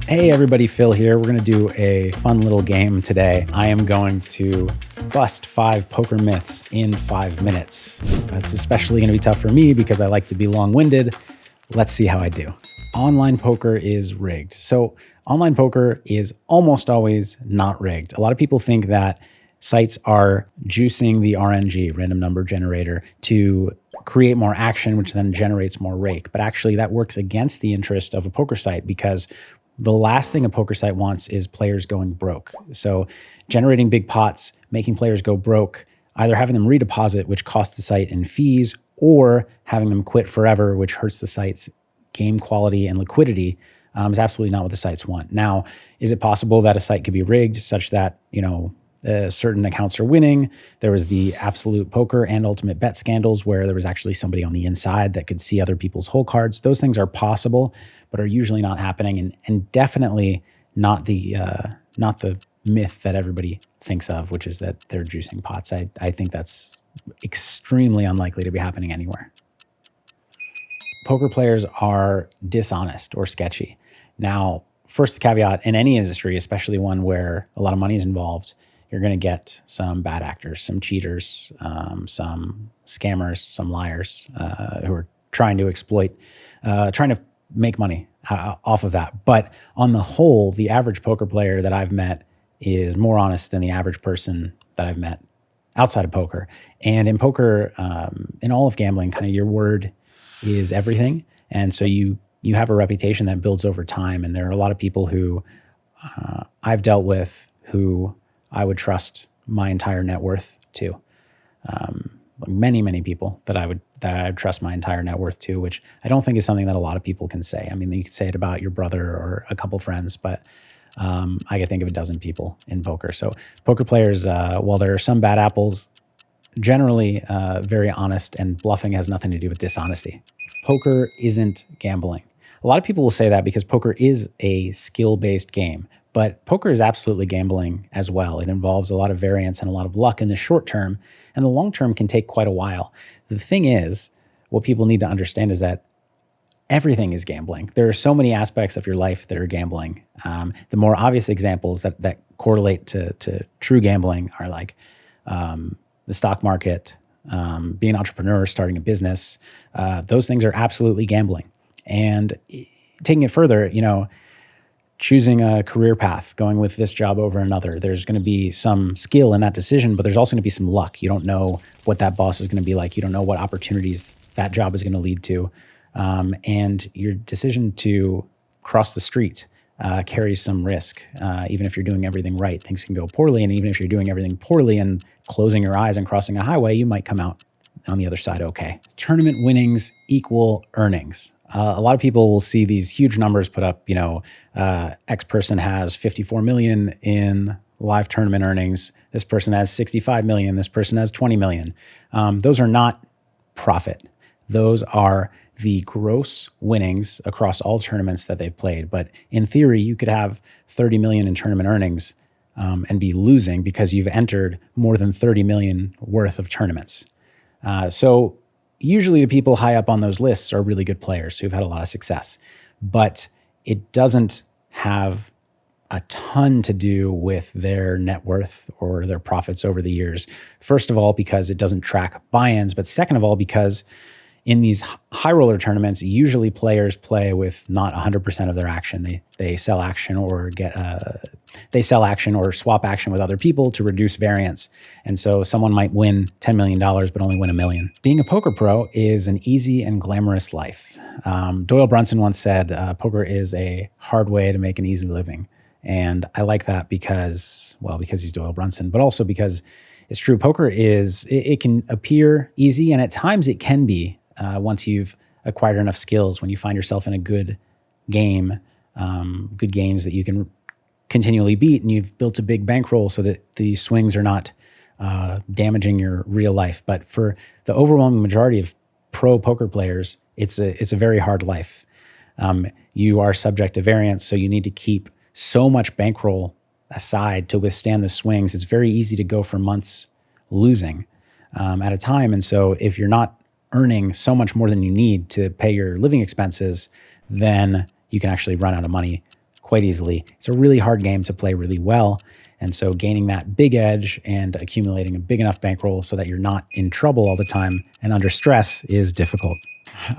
Hey everybody, Phil here. We're going to do a fun little game today. I am going to bust 5 poker myths in 5 minutes. That's especially going to be tough for me because I like to be long-winded. Let's see how I do. Online poker is rigged. So online poker is almost always not rigged. A lot of people think that sites are juicing the RNG, random number generator, to create more action, which then generates more rake. But actually that works against the interest of a poker site because the last thing a poker site wants is players going broke. So generating big pots, making players go broke, either having them redeposit, which costs the site in fees, or having them quit forever, which hurts the site's game quality and liquidity, is absolutely not what the sites want. Now, is it possible that a site could be rigged such that, certain accounts are winning? There was the Absolute Poker and Ultimate Bet scandals where there was actually somebody on the inside that could see other people's hole cards. Those things are possible, but are usually not happening, and definitely not the myth that everybody thinks of, which is that they're juicing pots. I think that's extremely unlikely to be happening anywhere. Poker players are dishonest or sketchy. Now, first, the caveat: in any industry, especially one where a lot of money is involved, you're going to get some bad actors, some cheaters, some scammers, some liars who are trying to exploit, trying to make money off of that. But on the whole, the average poker player that I've met is more honest than the average person that I've met outside of poker. And in poker, in all of gambling, kind of your word is everything. And so you have a reputation that builds over time. And there are a lot of people who I've dealt with who I would trust my entire net worth to. Many people that I would trust my entire net worth to, which I don't think is something that a lot of people can say. I mean, you could say it about your brother or a couple friends, but I could think of a dozen people in poker. So poker players, while there are some bad apples, generally very honest, and bluffing has nothing to do with dishonesty. Poker isn't gambling. A lot of people will say that because poker is a skill-based game, but poker is absolutely gambling as well. It involves a lot of variance and a lot of luck in the short term, and the long term can take quite a while. The thing is, what people need to understand is that everything is gambling. There are so many aspects of your life that are gambling. The more obvious examples that correlate to true gambling are like the stock market, being an entrepreneur, starting a business. Those things are absolutely gambling. And taking it further, choosing a career path, going with this job over another, there's going to be some skill in that decision, but there's also going to be some luck. You don't know what that boss is going to be like. You don't know what opportunities that job is going to lead to. And your decision to cross the street carries some risk. Even if you're doing everything right, things can go poorly. And even if you're doing everything poorly and closing your eyes and crossing a highway, you might come out on the other side okay. Tournament winnings equal earnings. A lot of people will see these huge numbers put up, X person has 54 million in live tournament earnings. This person has 65 million. This person has 20 million. Those are not profit. Those are the gross winnings across all tournaments that they've played. But in theory, you could have 30 million in tournament earnings and be losing because you've entered more than 30 million worth of tournaments. So usually the people high up on those lists are really good players who've had a lot of success, but it doesn't have a ton to do with their net worth or their profits over the years. First of all, because it doesn't track buy-ins, but second of all, because in these high roller tournaments, usually players play with not 100% of their action. They sell action or swap action with other people to reduce variance. And so someone might win $10 million, but only win $1 million. Being a poker pro is an easy and glamorous life. Doyle Brunson once said, poker is a hard way to make an easy living. And I like that because he's Doyle Brunson, but also because it's true. Poker it can appear easy, and at times it can be. Once you've acquired enough skills, when you find yourself in a good game, good games that you can continually beat, and you've built a big bankroll so that the swings are not damaging your real life. But for the overwhelming majority of pro poker players, it's a very hard life. You are subject to variance, so you need to keep so much bankroll aside to withstand the swings. It's very easy to go for months losing at a time. And so if you're not earning so much more than you need to pay your living expenses, then you can actually run out of money quite easily. It's a really hard game to play really well. And so gaining that big edge and accumulating a big enough bankroll so that you're not in trouble all the time and under stress is difficult.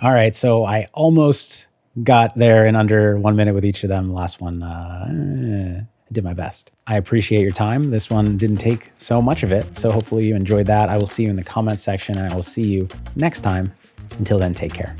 All right, so I almost got there in under 1 minute with each of them. Last one, I did my best. I appreciate your time. This one didn't take so much of it, so hopefully you enjoyed that. I will see you in the comments section, and I will see you next time. Until then, take care.